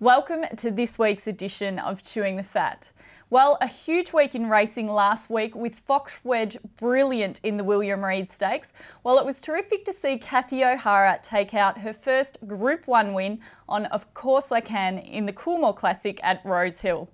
Welcome to this week's edition of Chewing the Fat. Well, a huge week in racing last week with Fox Wedge brilliant in the William Reid Stakes. Well, it was terrific to see Kathy O'Hara take out her first Group 1 win on Of Course I Can in the Coolmore Classic at Rosehill.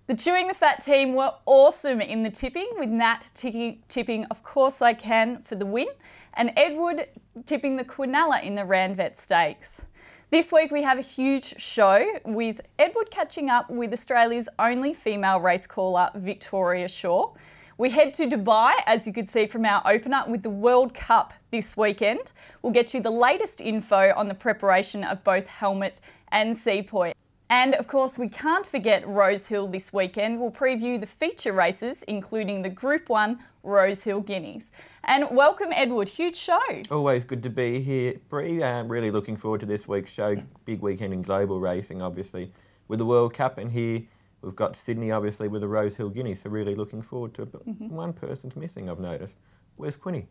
The Chewing the Fat team were awesome in the tipping, with Nat tipping Of Course I Can for the win and Edward tipping the Quinella in the Ranvet Stakes. This week we have a huge show with Edward catching up with Australia's only female race caller, Victoria Shaw. We head to Dubai, as you could see from our opener, with the World Cup this weekend. We'll get you the latest info on the preparation of both Helmet and Sepoy. And of course, we can't forget Rosehill this weekend. We'll preview the feature races, including the Group 1 Rosehill Guineas. And welcome, Edward. Huge show. Always good to be here, Bree. Really looking forward to this week's show. Big weekend in global racing, obviously, with the World Cup. And here we've got Sydney, obviously, with the Rosehill Guineas. So really looking forward to it. But one person's missing, I've noticed. Where's Quinny?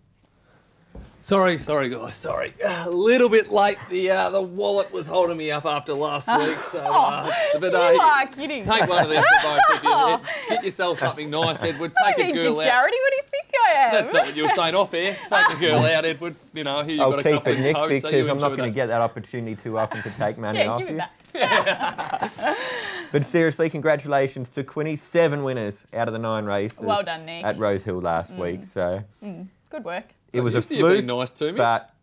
Sorry guys, sorry. A little bit late. The wallet was holding me up after last week, so you are kidding. Take one of them for both of you. Get yourself something nice, Edward. Take a girl out. Charity, what do you think I am? That's not what you were saying off air. Take a girl out, Edward. You know, here you've got a couple of toast. I'll keep it, Nick, because I'm not going to get that opportunity too often to take money off you. But seriously, congratulations to Quinny. 7 winners out of the 9 races. Well done, Nick. At Rosehill last week. So good work. It was a fluke, nice to me. But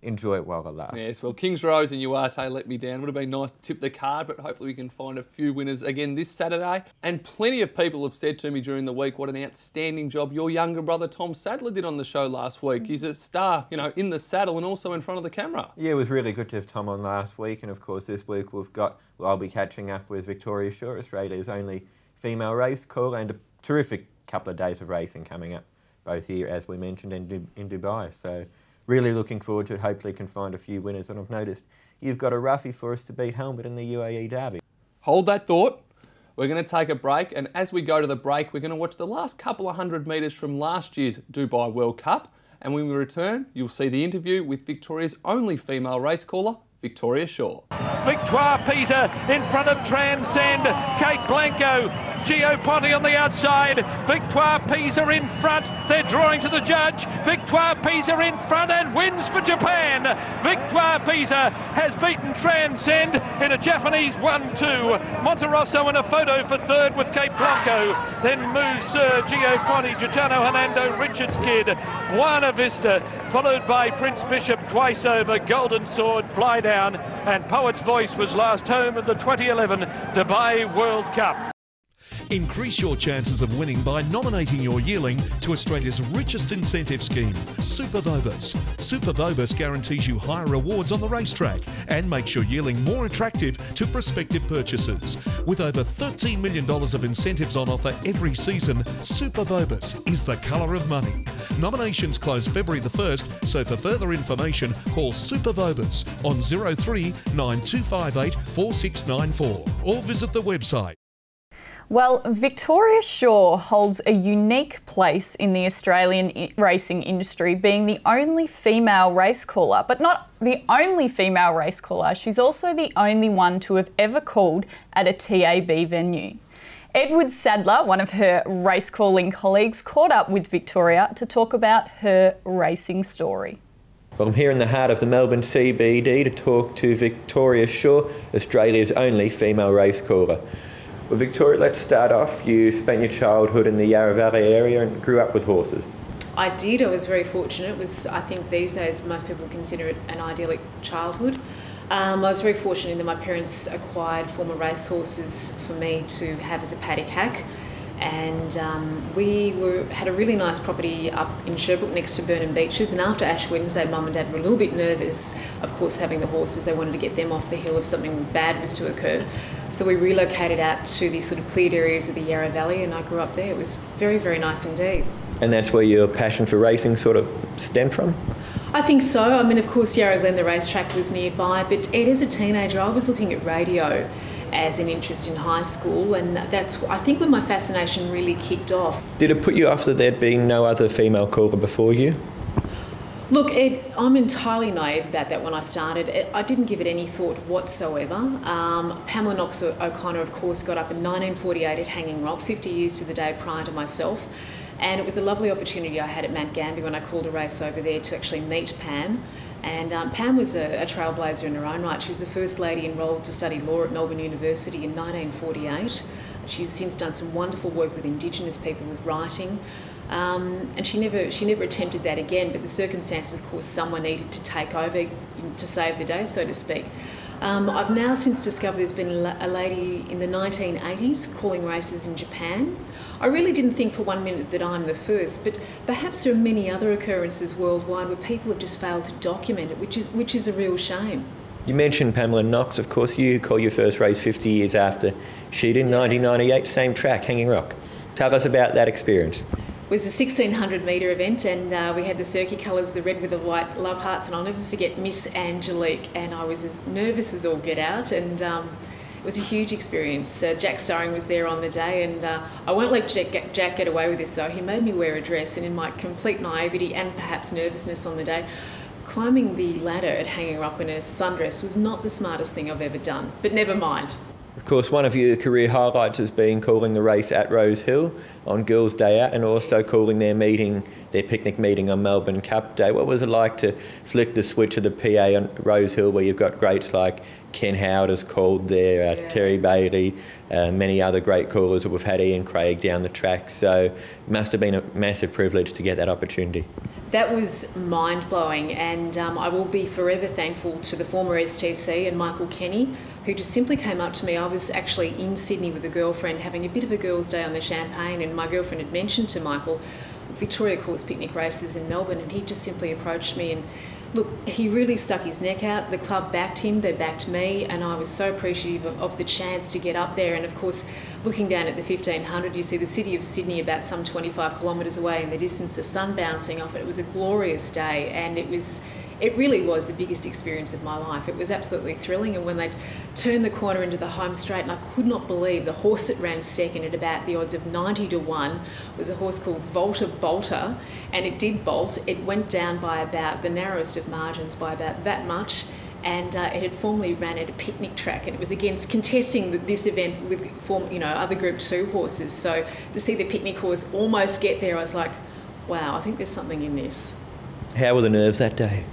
enjoy it while it lasts. Yes, well, Kings Rose and Uarte let me down. Would have been nice to tip the card, but hopefully we can find a few winners again this Saturday. And plenty of people have said to me during the week what an outstanding job your younger brother Tom Sadler did on the show last week. He's a star, you know, in the saddle and also in front of the camera. Yeah, it was really good to have Tom on last week. And of course, this week I'll be catching up with Victoria Shaw, Australia's only female race caller, and a terrific couple of days of racing coming up, both here, as we mentioned, and in Dubai. So really looking forward to it. Hopefully can find a few winners. And I've noticed you've got a roughie for us to beat Helmet in the UAE Derby. Hold that thought. We're going to take a break. And as we go to the break, we're going to watch the last couple of 100 metres from last year's Dubai World Cup. And when we return, you'll see the interview with Victoria's only female race caller, Victoria Shaw. Victoire Peter in front of Transcend. Kate Blanco. Gio Ponti on the outside. Victoire Pisa in front. They're drawing to the judge. Victoire Pisa in front and wins for Japan. Victoire Pisa has beaten Transcend in a Japanese 1-2. Monterosso in a photo for third with Kate Blanco. Then Moose, Gio Ponti, Gitano Hernando, Richards Kid, Buena Vista, followed by Prince Bishop twice over, Golden Sword, Fly Down, and Poet's Voice was last home at the 2011 Dubai World Cup. Increase your chances of winning by nominating your yearling to Australia's richest incentive scheme, Super Vobis. Super Vobis guarantees you higher rewards on the racetrack and makes your yearling more attractive to prospective purchasers. With over $13 million of incentives on offer every season, Super Vobis is the colour of money. Nominations close February the 1st, so for further information, call Super Vobis on 03 9258 4694 or visit the website. Well, Victoria Shaw holds a unique place in the Australian racing industry, being the only female race caller. But not the only female race caller, she's also the only one to have ever called at a TAB venue. Edward Sadler, one of her race calling colleagues, caught up with Victoria to talk about her racing story. Well, I'm here in the heart of the Melbourne CBD to talk to Victoria Shaw, Australia's only female race caller. Well, Victoria, let's start off. You spent your childhood in the Yarra Valley area and grew up with horses. I did. I was very fortunate. It was, I think these days most people consider it an idyllic childhood. I was very fortunate in that my parents acquired former racehorses for me to have as a paddock hack. And had a really nice property up in Sherbrooke next to Burnham Beaches, and after Ash Wednesday, Mum and Dad were a little bit nervous, of course, having the horses. They wanted to get them off the hill if something bad was to occur. So we relocated out to these sort of cleared areas of the Yarra Valley, and I grew up there. It was very, very nice indeed. And that's where your passion for racing sort of stemmed from? I think so. I mean, of course, Yarra Glen, the racetrack, was nearby, but Ed, as a teenager, I was looking at radio as an interest in high school, and that's, I think, when my fascination really kicked off. Did it put you off that there'd been no other female caller before you? Look, Ed, I'm entirely naive about that when I started. I didn't give it any thought whatsoever. Pamela Knox O'Connor, of course, got up in 1948 at Hanging Rock, 50 years to the day prior to myself. And it was a lovely opportunity I had at Mount Gambier when I called a race over there to actually meet Pam. And Pam was a trailblazer in her own right. She was the first lady enrolled to study law at Melbourne University in 1948. She's since done some wonderful work with Indigenous people with writing. And she never attempted that again, but the circumstances, of course, someone needed to take over to save the day, so to speak. I've now since discovered there's been a lady in the 1980s calling races in Japan. I really didn't think for 1 minute that I'm the first, but perhaps there are many other occurrences worldwide where people have just failed to document it, which is a real shame. You mentioned Pamela Knox, of course. You call your first race 50 years after she did, 1998, same track, Hanging Rock. Tell us about that experience. It was a 1600 metre event, and we had the circuit colours, the red with the white love hearts, and I'll never forget Miss Angelique, and I was as nervous as all get out, and it was a huge experience. Jack Starring was there on the day, and I won't let Jack get away with this though. He made me wear a dress, and in my complete naivety and perhaps nervousness on the day, climbing the ladder at Hanging Rock in a sundress was not the smartest thing I've ever done, but never mind. Of course, one of your career highlights has been calling the race at Rosehill on Girls' Day Out, and also calling their picnic meeting on Melbourne Cup Day. What was it like to flick the switch of the PA on Rosehill, where you've got greats like Ken Howard has called there, Terry Bailey, many other great callers that we've had, Ian Craig down the track. So it must have been a massive privilege to get that opportunity. That was mind-blowing, and I will be forever thankful to the former STC and Michael Kenny, who just simply came up to me. I was actually in Sydney with a girlfriend having a bit of a girls' day on the Champagne, and my girlfriend had mentioned to Michael, Victoria calls picnic races in Melbourne, and he just simply approached me, and look, he really stuck his neck out. The club backed him, they backed me, and I was so appreciative of the chance to get up there. And of course, looking down at the 1500, you see the city of Sydney about some 25 kilometres away in the distance, the sun bouncing off it. It was a glorious day, and it really was the biggest experience of my life. It was absolutely thrilling, and when they turned the corner into the home straight, and I could not believe the horse that ran second at about the odds of 90 to 1 was a horse called Volta Bolter, and it did bolt. It went down by about the narrowest of margins by about that much, and it had formerly ran at a picnic track, and it was against contesting this event with other Group 2 horses. So to see the picnic horse almost get there, I was like, wow, I think there's something in this. How were the nerves that day?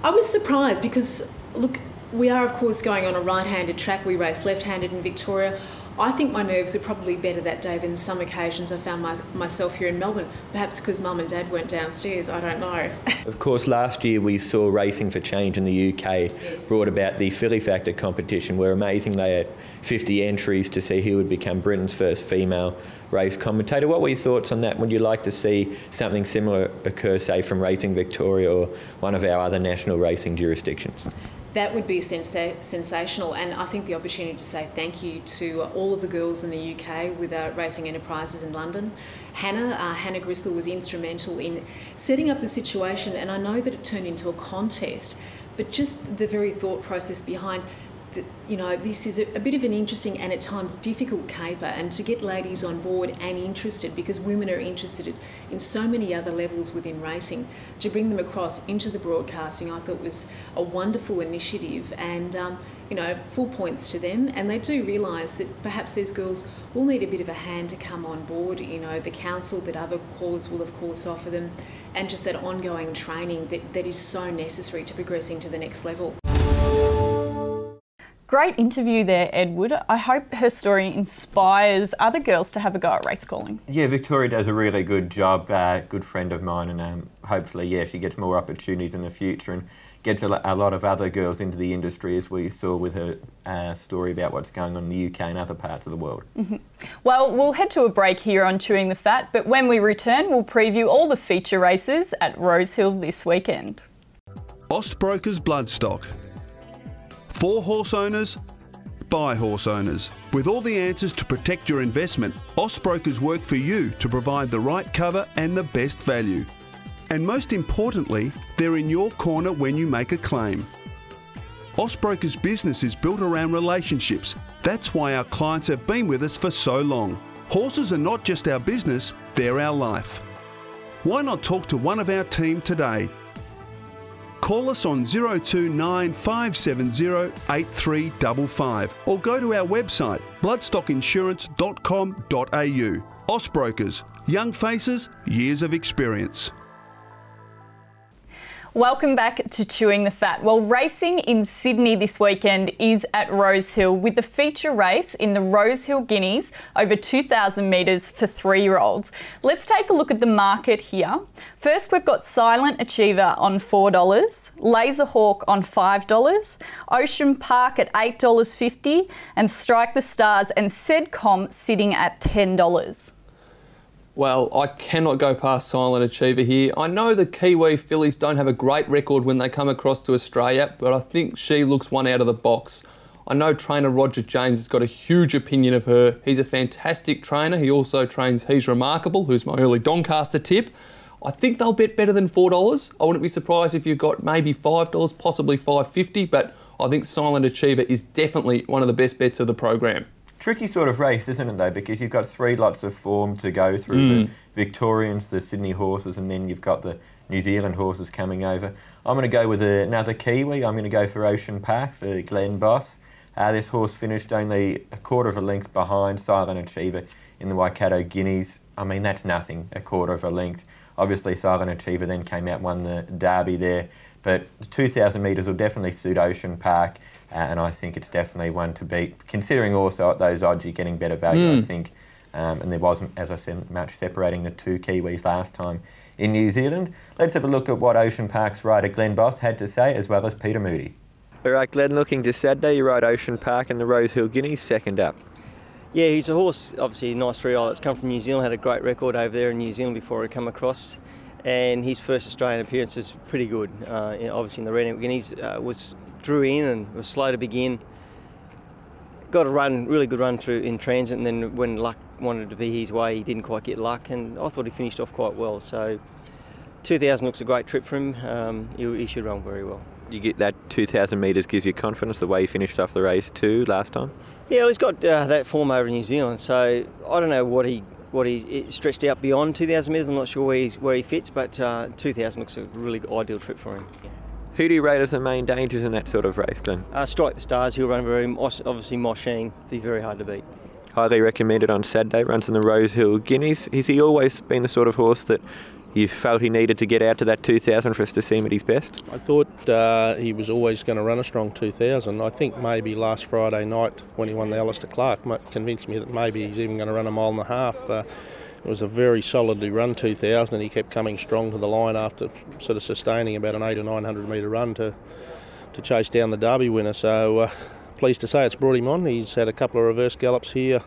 I was surprised because, look, we are of course going on a right-handed track. We race left-handed in Victoria. I think my nerves were probably better that day than some occasions I found myself here in Melbourne. Perhaps because Mum and Dad weren't downstairs, I don't know. Of course, last year we saw Racing for Change in the UK brought about the Filly Factor competition, where amazingly they had 50 entries to see who would become Britain's first female race commentator. What were your thoughts on that? Would you like to see something similar occur, say, from Racing Victoria or one of our other national racing jurisdictions? That would be sensational, and I think the opportunity to say thank you to all of the girls in the UK with Racing Enterprises in London. Hannah Gristle was instrumental in setting up the situation, and I know that it turned into a contest, but just the very thought process behind this is a bit of an interesting and at times difficult caper, and to get ladies on board and interested, because women are interested in so many other levels within racing, to bring them across into the broadcasting, I thought was a wonderful initiative, and full points to them. And they do realise that perhaps these girls will need a bit of a hand to come on board, the counsel that other callers will of course offer them, and just that ongoing training that is so necessary to progressing to the next level. Great interview there, Edward. I hope her story inspires other girls to have a go at race calling. Yeah, Victoria does a really good job, good friend of mine, and hopefully, she gets more opportunities in the future and gets a lot of other girls into the industry, as we saw with her story about what's going on in the UK and other parts of the world. Mm-hmm. Well, we'll head to a break here on Chewing the Fat, but when we return, we'll preview all the feature races at Rosehill this weekend. Austbrokers Bloodstock. For horse owners, by horse owners. With all the answers to protect your investment, Austbrokers work for you to provide the right cover and the best value. And most importantly, they're in your corner when you make a claim. Austbrokers' business is built around relationships. That's why our clients have been with us for so long. Horses are not just our business, they're our life. Why not talk to one of our team today? Call us on 029 570 8355 or go to our website bloodstockinsurance.com.au. Austbrokers, young faces, years of experience. Welcome back to Chewing the Fat. Well, racing in Sydney this weekend is at Rosehill with the feature race in the Rosehill Guineas over 2,000 metres for 3-year-olds. Let's take a look at the market here. First, we've got Silent Achiever on $4, Laser Hawk on $5, Ocean Park at $8.50 and Strike the Stars and Sedcom sitting at $10. Well, I cannot go past Silent Achiever here. I know the Kiwi fillies don't have a great record when they come across to Australia, but I think she looks one out of the box. I know trainer Roger James has got a huge opinion of her. He's a fantastic trainer. He also trains He's Remarkable, who's my early Doncaster tip. I think they'll bet better than $4. I wouldn't be surprised if you got maybe $5, possibly $5.50, but I think Silent Achiever is definitely one of the best bets of the program. Tricky sort of race, isn't it, though, because you've got 3 lots of form to go through, the Victorians, the Sydney horses, and then you've got the New Zealand horses coming over. I'm going to go with another Kiwi. I'm going to go for Ocean Park for Glenn Boss. This horse finished only a quarter of a length behind Silent Achiever in the Waikato Guineas. I mean, that's nothing, a quarter of a length. Obviously, Silent Achiever then came out, won the Derby there, but the 2,000 metres will definitely suit Ocean Park. And I think it's definitely one to beat, considering also at those odds you're getting better value, I think. And there wasn't, as I said, much separating the 2 Kiwis last time in New Zealand. Let's have a look at what Ocean Park's rider Glenn Boss had to say, as well as Peter Moody. All right, Glenn, looking to Saturday, you ride Ocean Park and the Rosehill Guineas, second up. Yeah, he's a horse, obviously a nice 3-year-old that's come from New Zealand, had a great record over there in New Zealand before he come across. And his first Australian appearance was pretty good. Obviously in the Rosehill Guineas drew in and was slow to begin. Got a really good run through in transit, and then when luck wanted to be his way, he didn't quite get luck, and I thought he finished off quite well. So 2,000 looks a great trip for him. He should run very well. You get that 2,000 metres gives you confidence, the way he finished off the race too last time? Yeah, well, he's got that form over in New Zealand, so I don't know what he stretched out beyond 2,000 metres. I'm not sure where he fits, but 2,000 looks a really ideal trip for him. Who do you rate as the main dangers in that sort of race, Glenn? Strike the Stars, he'll run obviously Mosheen, be very hard to beat. Highly recommended on Saturday, runs in the Rosehill Guineas. Has he always been the sort of horse that you felt he needed to get out to that 2,000 for us to see him at his best? I thought he was always going to run a strong 2,000. I think maybe last Friday night when he won the Alistair Clark convinced me that maybe he's even going to run a mile and a half. It was a very solidly run 2,000, and he kept coming strong to the line after sort of sustaining about an 800 or 900 metre run to chase down the Derby winner. So pleased to say it's brought him on. He's had a couple of reverse gallops here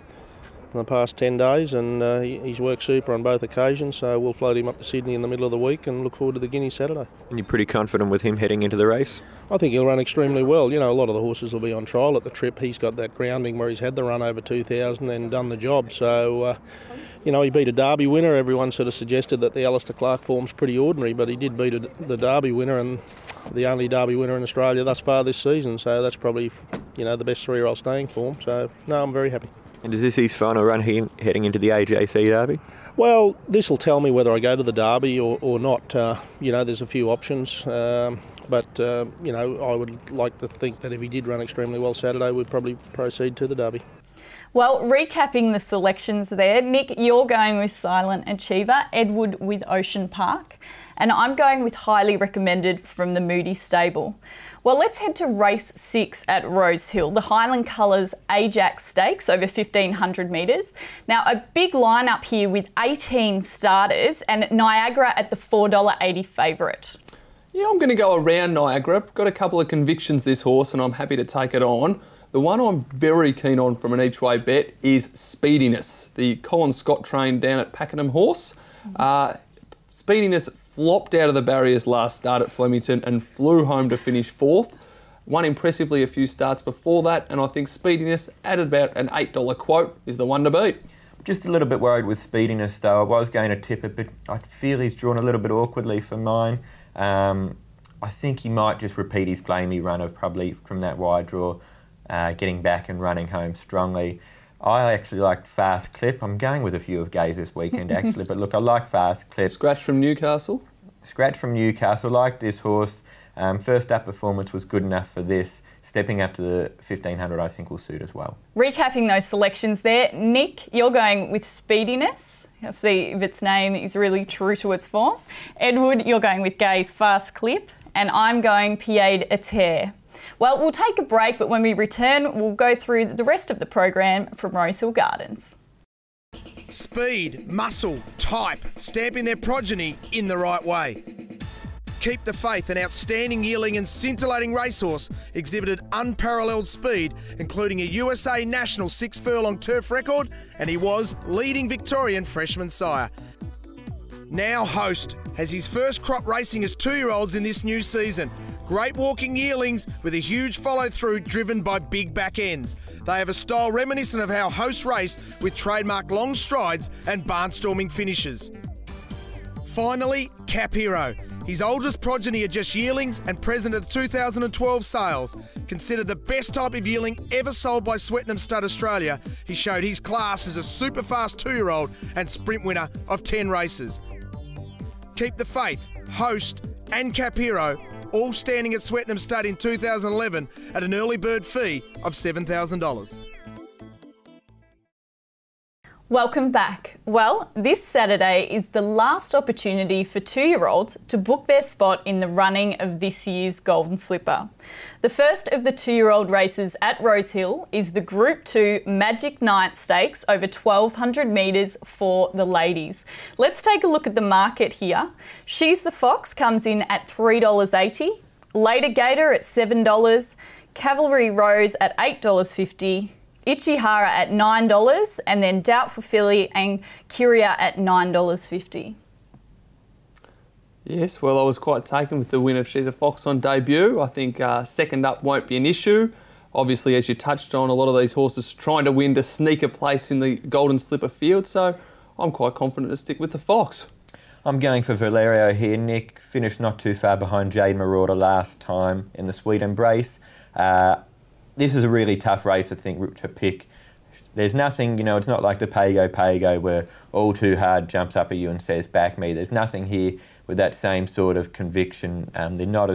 in the past 10 days, and he's worked super on both occasions. So we'll float him up to Sydney in the middle of the week and look forward to the Guineas Saturday. And you're pretty confident with him heading into the race? I think he'll run extremely well. You know, a lot of the horses will be on trial at the trip. He's got that grounding where he's had the run over 2,000 and done the job. So you know, he beat a Derby winner. Everyone sort of suggested that the Alistair Clark form's pretty ordinary, but he did beat the Derby winner, and the only Derby winner in Australia thus far this season. So that's probably, you know, the best 3-year-old staying form. So, no, I'm very happy. And is this his final run heading into the AJC Derby? Well, this will tell me whether I go to the Derby or not. You know, there's a few options. But, you know, I would like to think that if he did run extremely well Saturday, we'd probably proceed to the Derby. Well, recapping the selections there, Nick, you're going with Silent Achiever, Edward with Ocean Park, and I'm going with Highly Recommended from the Moody stable. Well, let's head to race 6 at Rosehill, the Highland Colours Ajax Stakes over 1,500 metres. Now, a big lineup here with 18 starters and Niagara at the $4.80 favourite. Yeah, I'm going to go around Niagara. Got a couple of convictions this horse, and I'm happy to take it on. The one I'm very keen on from an each-way bet is Speediness, the Colin Scott trained down at Pakenham horse. Speediness flopped out of the barriers last start at Flemington and flew home to finish 4th. Won impressively a few starts before that, and I think Speediness at about an $8 quote is the one to beat. Just a little bit worried with Speediness though. I was going to tip it, but I feel he's drawn a little bit awkwardly for mine. I think he might just repeat his Blamey run of probably from that wide draw, getting back and running home strongly. I actually liked Fast Clip. I'm going with a few of Gaze this weekend actually, but look, I like Fast Clip. Scratch from Newcastle? Scratch from Newcastle, like this horse. First up performance was good enough for this. Stepping up to the 1500 I think will suit as well. Recapping those selections there, Nick, you're going with Speediness. I'll see if its name is really true to its form. Edward, you're going with Gay's Fast Clip, and I'm going Pied a Terre. Well, we'll take a break, but when we return, we'll go through the rest of the program from Rosehill Gardens. Speed, muscle, type, stamping their progeny in the right way. Keep the Faith, an outstanding yearling and scintillating racehorse, exhibited unparalleled speed, including a USA National 6 furlong turf record, and he was leading Victorian freshman sire. Now Host has his first crop racing as 2-year-olds in this new season. Great walking yearlings with a huge follow-through driven by big back ends. They have a style reminiscent of how Host raced, with trademark long strides and barnstorming finishes. Finally, Cap Hero. His oldest progeny are just yearlings and present at the 2012 sales. Considered the best type of yearling ever sold by Swettenham Stud Australia, he showed his class as a super fast 2-year-old and sprint winner of 10 races. Keep the Faith, Host and Cap Hero all standing at Swettenham Stud in 2011 at an early bird fee of $7,000. Welcome back. Well, this Saturday is the last opportunity for 2-year-olds to book their spot in the running of this year's Golden Slipper. The first of the 2-year-old races at Rosehill is the Group 2 Magic Night Stakes over 1,200 metres for the ladies. Let's take a look at the market here. She's the Fox comes in at $3.80, Later Gator at $7, Cavalry Rose at $8.50, Ichihara at $9, and then Doubtful Filly and Kyria at $9.50. Yes, well, I was quite taken with the win of She's a Fox on debut. I think second up won't be an issue. Obviously, as you touched on, a lot of these horses trying to win to sneak a place in the Golden Slipper field, so I'm quite confident to stick with the Fox. I'm going for Valerio here. Nick finished not too far behind Jade Marauder last time in the Sweet Embrace. This is a really tough race, I think, to pick. There's nothing, you know, it's not like the Pago where All Too Hard jumps up at you and says, back me. There's nothing here with that same sort of conviction. They're not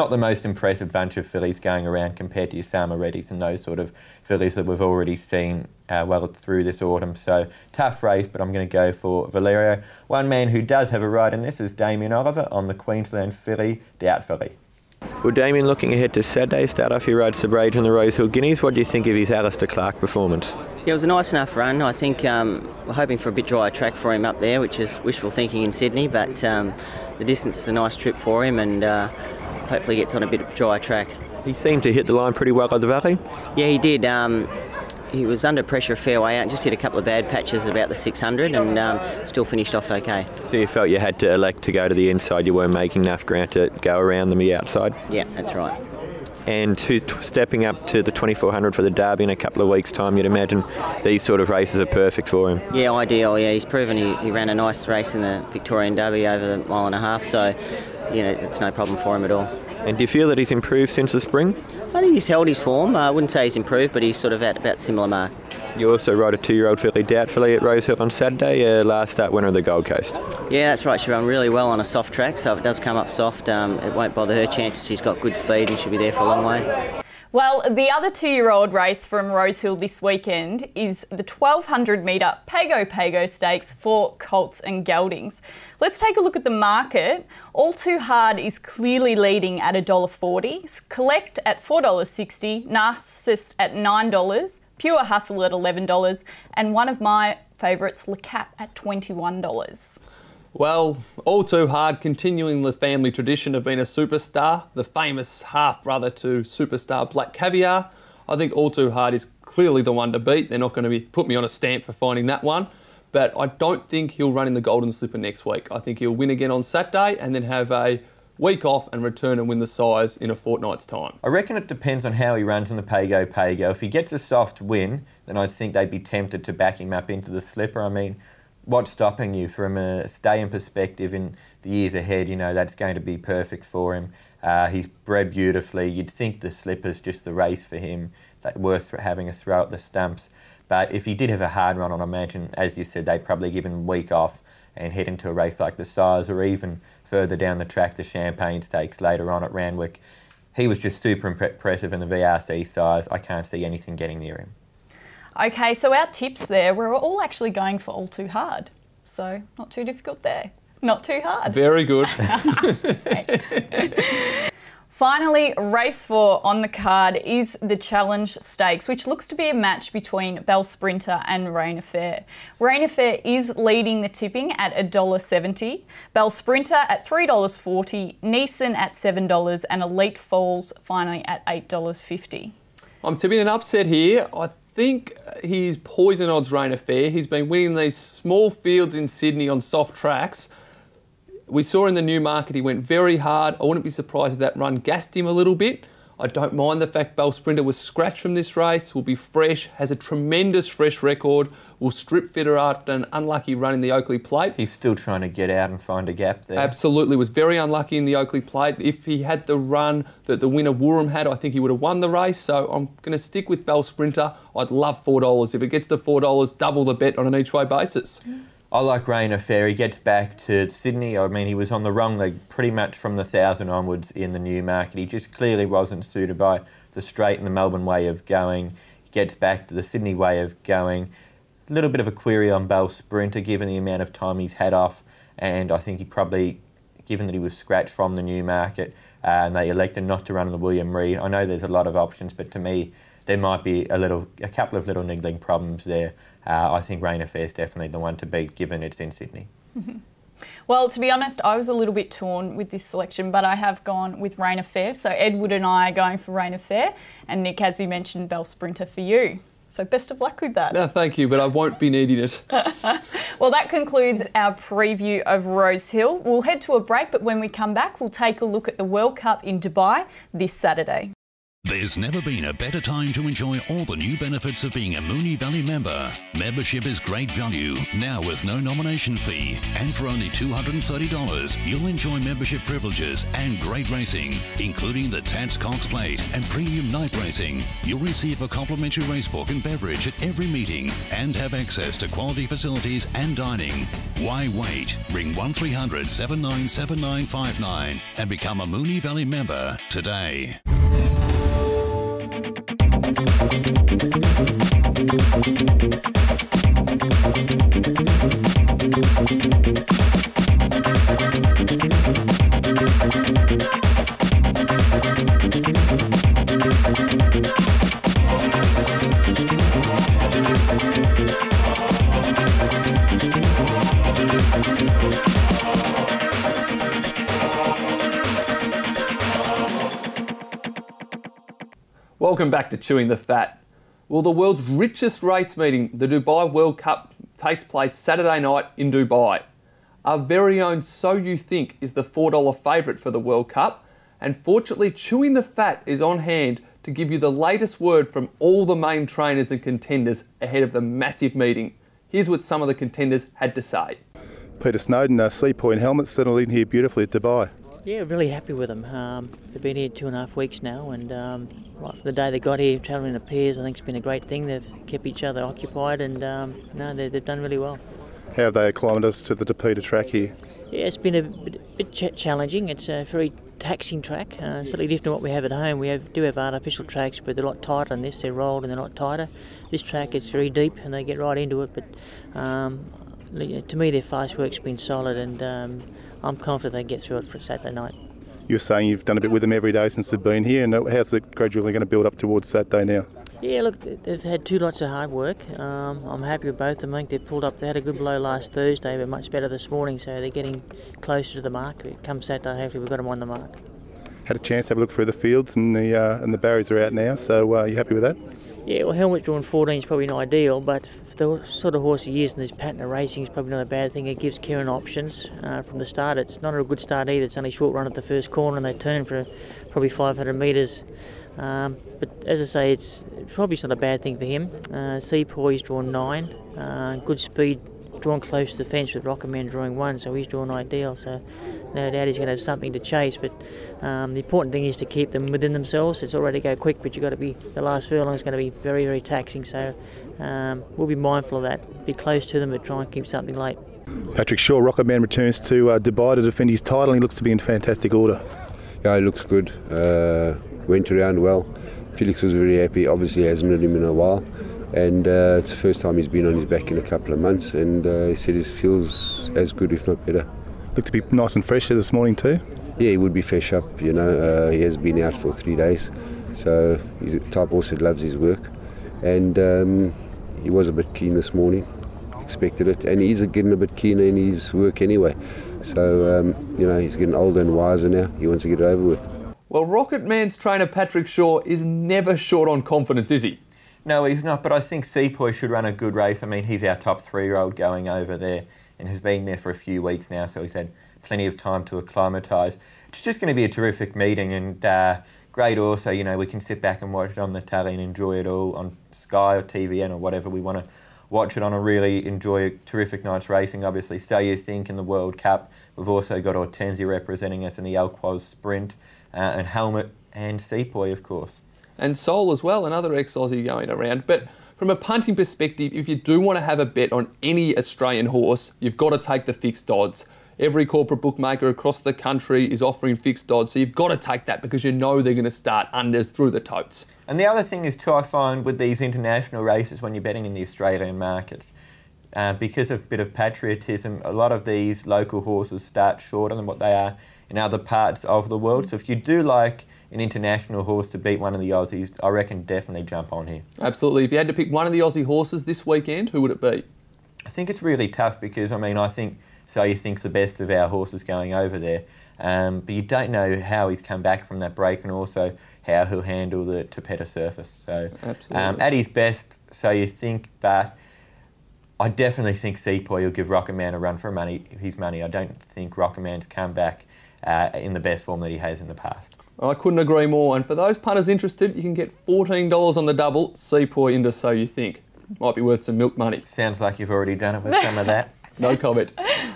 the most impressive bunch of fillies going around compared to your Sama Reddys and those sort of fillies that we've already seen well through this autumn. So tough race, but I'm going to go for Valerio. One man who does have a ride in this is Damien Oliver on the Queensland filly, Doubtfully. Well, Damien, looking ahead to Saturday, start off your ride Sabrage on the Rosehill Guineas. What do you think of his Alistair Clark performance? Yeah, it was a nice enough run. I think we're hoping for a bit drier track for him up there, which is wishful thinking in Sydney, but the distance is a nice trip for him, and hopefully gets on a bit drier track. He seemed to hit the line pretty well at the Valley. Yeah, he did. He was under pressure a fair way out and just hit a couple of bad patches at about the 600 and still finished off okay. So you felt you had to elect to go to the inside, you weren't making enough ground to go around the outside? Yeah, that's right. And stepping up to the 2400 for the Derby in a couple of weeks' time, you'd imagine these sort of races are perfect for him. Yeah, ideal. Yeah, he's proven he ran a nice race in the Victorian Derby over the mile and a half, so you know it's no problem for him at all. And do you feel that he's improved since the spring? I think he's held his form. I wouldn't say he's improved, but he's sort of at about similar mark. You also rode a 2-year-old filly Doubtfully at Rosehill on Saturday, last start winner of the Gold Coast. Yeah, that's right. She ran really well on a soft track, so if it does come up soft, it won't bother her chances. She's got good speed and she'll be there for a long way. Well, the other 2-year-old race from Rosehill this weekend is the 1,200 metre Pago Stakes for colts and geldings. Let's take a look at the market. All Too Hard is clearly leading at $1.40, Collect at $4.60, Narcissist at $9, Pure Hustle at $11, and one of my favourites, Le Cap, at $21. Well, All Too Hard, continuing the family tradition of being a superstar, the famous half-brother to superstar Black Caviar. I think All Too Hard is clearly the one to beat. They're not going to put me on a stamp for finding that one. But I don't think he'll run in the Golden Slipper next week. I think he'll win again on Saturday and then have a week off and return and win the size in a fortnight's time. I reckon it depends on how he runs in the Pago. If he gets a soft win, then I think they'd be tempted to back him up into the Slipper. I mean, what's stopping you from a stay-in perspective in the years ahead? You know, that's going to be perfect for him. He's bred beautifully. You'd think the Slipper's just the race for him, that worth having a throw at the stumps. But if he did have a hard run on, I imagine, as you said, they'd probably give him a week off and head into a race like the Sires or even further down the track, the Champagne Stakes later on at Randwick. He was just super impressive in the VRC size. I can't see anything getting near him. Okay, so our tips there, we're all actually going for All Too Hard. So not too difficult there. Not too hard. Very good. Finally, race 4 on the card is the Challenge Stakes, which looks to be a match between Bell Sprinter and Rain Affair. Rain Affair is leading the tipping at $1.70, Bell Sprinter at $3.40, Neeson at $7 and Elite Falls finally at $8.50. I'm tipping an upset here. I think he's poison odds Rain Affair. He's been winning these small fields in Sydney on soft tracks. We saw in the Newmarket he went very hard. I wouldn't be surprised if that run gassed him a little bit. I don't mind the fact Bell Sprinter was scratched from this race, will be fresh, has a tremendous fresh record, will strip fitter after an unlucky run in the Oakley Plate. He's still trying to get out and find a gap there. Absolutely, was very unlucky in the Oakley Plate. If he had the run that the winner Wooram had, I think he would have won the race. So I'm going to stick with Bell Sprinter. I'd love $4. If it gets to $4, double the bet on an each way basis. I like Rain Affair. He gets back to Sydney. I mean, he was on the wrong leg pretty much from the 1,000 onwards in the Newmarket. He just clearly wasn't suited by the straight and the Melbourne way of going. He gets back to the Sydney way of going. A little bit of a query on Bell Sprinter given the amount of time he's had off, and I think he probably, given that he was scratched from the Newmarket and they elected not to run the William Reid. I know there's a lot of options, but to me there might be a couple of little niggling problems there. I think Rain Affair is definitely the one to beat, given it's in Sydney. Well, to be honest, I was a little bit torn with this selection, but I have gone with Rain Affair. So Edward and I are going for Rain Affair, and Nick, as you mentioned, Bell Sprinter for you. So best of luck with that. No, thank you, but I won't be needing it. Well, that concludes our preview of Rosehill. We'll head to a break, but when we come back, we'll take a look at the World Cup in Dubai this Saturday. There's never been a better time to enjoy all the new benefits of being a Moonee Valley member. Membership is great value, now with no nomination fee. And for only $230, you'll enjoy membership privileges and great racing, including the Tats Cox Plate and premium night racing. You'll receive a complimentary racebook and beverage at every meeting and have access to quality facilities and dining. Why wait? Ring 1300 797959 and become a Moonee Valley member today. Welcome back to Chewing the Fat. Well, the world's richest race meeting, the Dubai World Cup, takes place Saturday night in Dubai. Our very own So You Think is the $4 favourite for the World Cup, and fortunately Chewing the Fat is on hand to give you the latest word from all the main trainers and contenders ahead of the massive meeting. Here's what some of the contenders had to say. Peter Snowden, Seapoint helmet, settled in here beautifully at Dubai. Yeah, really happy with them. They've been here 2.5 weeks now, and right from the day they got here, travelling in pairs, I think it's been a great thing. They've kept each other occupied, and no, they've done really well. How have they acclimatised to the Tapeta track here? Yeah, it's been a bit challenging. It's a very taxing track, slightly different to what we have at home. We do have artificial tracks, but they're a lot tighter than this. They're rolled and they're a lot tighter. This track, it's very deep, and they get right into it. But to me, their fast work's been solid, and I'm confident they get through it for Saturday night. You're saying you've done a bit with them every day since they've been here, and how's it gradually going to build up towards Saturday now? Yeah, look, they've had 2 lots of hard work. I'm happy with both of them. I think they pulled up. They had a good blow last Thursday, but much better this morning, so they're getting closer to the mark. Come Saturday, hopefully we've got them on the mark. Had a chance to have a look through the fields, and the barriers are out now, so are you happy with that? Yeah, well, helmet drawn 14 is probably not ideal, but for the sort of horse he is and this pattern of racing is probably not a bad thing. It gives Kieran options from the start. It's not a good start either. It's only short run at the first corner, and they turn for probably 500 metres. But as I say, it's probably not a bad thing for him. Seapoy's drawn 9, good speed, drawn close to the fence with Rockerman drawing 1, so he's drawn ideal. So no doubt he's going to have something to chase. But the important thing is to keep them within themselves. It's all right to go quick, but you've got to be, the last furlong is going to be very, very taxing. So we'll be mindful of that. Be close to them, but try and keep something late. Patrick Shaw, Rocket Man, returns to Dubai to defend his title. He looks to be in fantastic order. Yeah, he looks good. Went around well. Felix was very happy. Obviously, he hasn't ridden him in a while. And it's the first time he's been on his back in a couple of months. And he said he feels as good, if not better. Looked to be nice and fresh this morning too. Yeah, he would be fresh up, you know. He has been out for 3 days. So he's a type horse that loves his work. And he was a bit keen this morning. Expected it. And he's getting a bit keener in his work anyway. So, you know, he's getting older and wiser now. He wants to get it over with. Well, Rocket Man's trainer Patrick Shaw is never short on confidence, is he? No, he's not, but I think Sepoy should run a good race. I mean, he's our top 3-year-old going over there and has been there for a few weeks now, so he's had plenty of time to acclimatise. It's just going to be a terrific meeting and great also, you know, we can sit back and watch it on the telly and enjoy it all on Sky or TVN or whatever we want to watch it on and really enjoy a terrific night's racing. Obviously, So You Think in the World Cup. We've also got Hortensia representing us in the Alquoz Sprint and Helmet and Sepoy, of course. And Soul as well, another ex-Aussie going around. But from a punting perspective, if you do want to have a bet on any Australian horse, you've got to take the fixed odds. Every corporate bookmaker across the country is offering fixed odds, so you've got to take that because you know they're going to start unders through the totes. And the other thing is too, I find with these international races when you're betting in the Australian markets, because of a bit of patriotism, a lot of these local horses start shorter than what they are in other parts of the world. So if you do like an international horse to beat one of the Aussies, I reckon definitely jump on here. Absolutely. If you had to pick one of the Aussie horses this weekend, who would it be? I think it's really tough because, I mean, I think So You Think's the best of our horses going over there. But you don't know how he's come back from that break and also how he'll handle the Tapeta surface. So at his best, So You Think, but I definitely think Sepoy will give Rocket Man a run for his money. I don't think Rocket Man's come back in the best form that he has in the past. I couldn't agree more. And for those punters interested, you can get $14 on the double, Sepoy into So You Think. Might be worth some milk money. Sounds like you've already done it with some of that. No comment.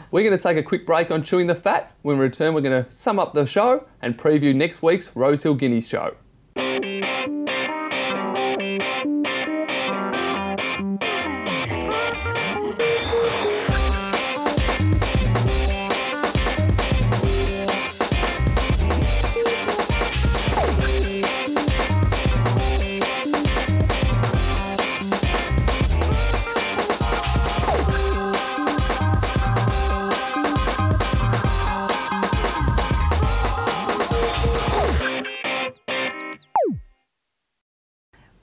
We're going to take a quick break on Chewing the Fat. When we return, we're going to sum up the show and preview next week's Rosehill Guineas show.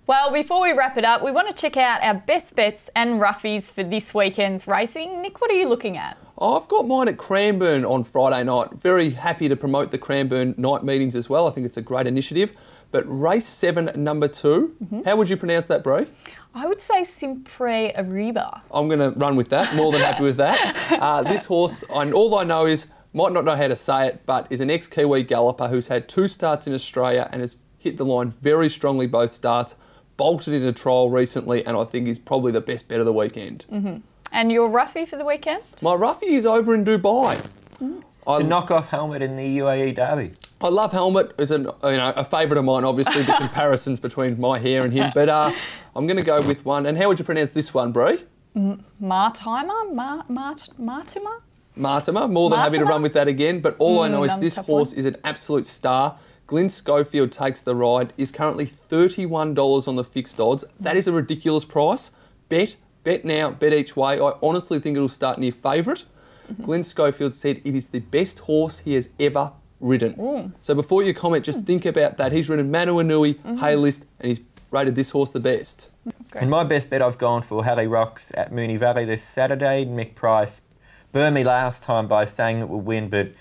Well, before we wrap it up, we want to check out our best bets and roughies for this weekend's racing. Nick, what are you looking at? I've got mine at Cranbourne on Friday night. Very happy to promote the Cranbourne night meetings as well. I think it's a great initiative. But race 7, number 2, how would you pronounce that, Brie? I would say Sempre Arriba. I'm going to run with that, more than happy with that. This horse, all I know is, might not know how to say it, but is an ex-Kiwi galloper who's had 2 starts in Australia and has hit the line very strongly both starts. Bolted in a trial recently, and I think is probably the best bet of the weekend. And your roughie for the weekend? My roughie is over in Dubai. To knock off Helmet in the UAE Derby. I love Helmet. It's a favourite of mine, obviously, the comparisons between my hair and him. But I'm going to go with one. And how would you pronounce this one, Brie? Martimer? Martimer. More than happy to run with that again. But all I know is this horse is an absolute star. Glenn Schofield takes the ride, is currently $31 on the fixed odds. That is a ridiculous price. Bet now, bet each way. I honestly think it'll start near favourite. Glenn Schofield said it is the best horse he has ever ridden. So before you comment, just think about that. He's ridden Manuanui, Haylist, and he's rated this horse the best. And my best bet I've gone for Harry Rocks at Moonee Valley this Saturday. Mick Price burned me last time by saying it will win, but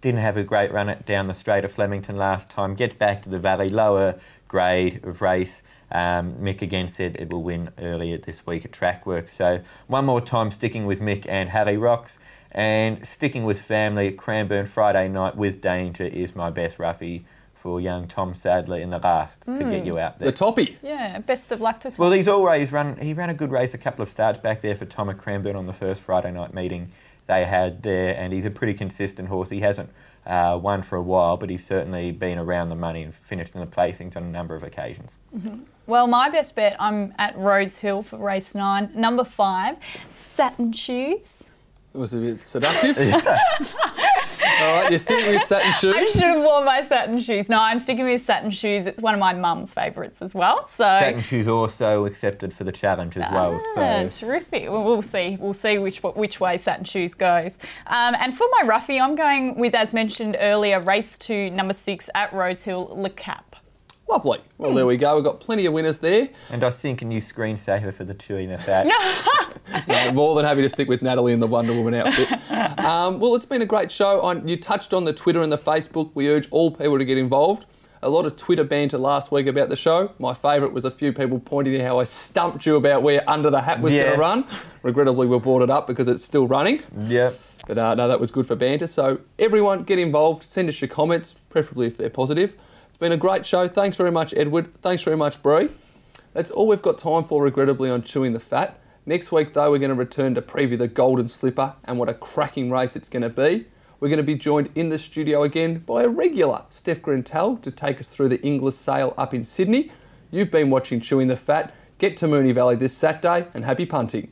didn't have a great run down the straight of Flemington last time. Gets back to the Valley, lower grade of race. Mick again said it will win earlier this week at track work. So one more time sticking with Mick and Harry Rocks, and sticking with family at Cranbourne Friday night with Danger is my best roughie for young Tom Sadler in the last to get you out there. The toppy. Yeah, best of luck to Tom. Well, he ran a good race, a couple of starts back there for Tom at Cranbourne on the first Friday night meeting they had there, and he's a pretty consistent horse. He hasn't won for a while, but he's certainly been around the money and finished in the placings on a number of occasions. Well, my best bet, I'm at Rosehill for race 9. Number 5, Satin Shoes. It was a bit seductive. All right, you're sticking with satin shoes. I should have worn my satin shoes. No, I'm sticking with satin shoes. It's one of my mum's favourites as well. So satin shoes also accepted for the challenge as well. So terrific. Well, we'll see. We'll see which way satin shoes goes. And for my roughie, I'm going with, as mentioned earlier, race 2, number 6 at Rosehill, Le Cap. Lovely. Well, there we go. We've got plenty of winners there. And I think a new screensaver for the Chewin the Fat. No, more than happy to stick with Natalie in the Wonder Woman outfit. Well, it's been a great show. You touched on the Twitter and the Facebook. We urge all people to get involved. A lot of Twitter banter last week about the show. My favourite was a few people pointing out how I stumped you about where Under the Hat was going to run. Regrettably, we brought it up because it's still running. Yep. But no, that was good for banter. So everyone get involved. Send us your comments, preferably if they're positive. It's been a great show. Thanks very much, Edward. Thanks very much, Bree. That's all we've got time for, regrettably, on Chewing the Fat. Next week, though, we're going to return to preview the Golden Slipper and what a cracking race it's going to be. We're going to be joined in the studio again by a regular, Steph Grintel, to take us through the Inglis Sale up in Sydney. You've been watching Chewing the Fat. Get to Moonee Valley this Saturday and happy punting.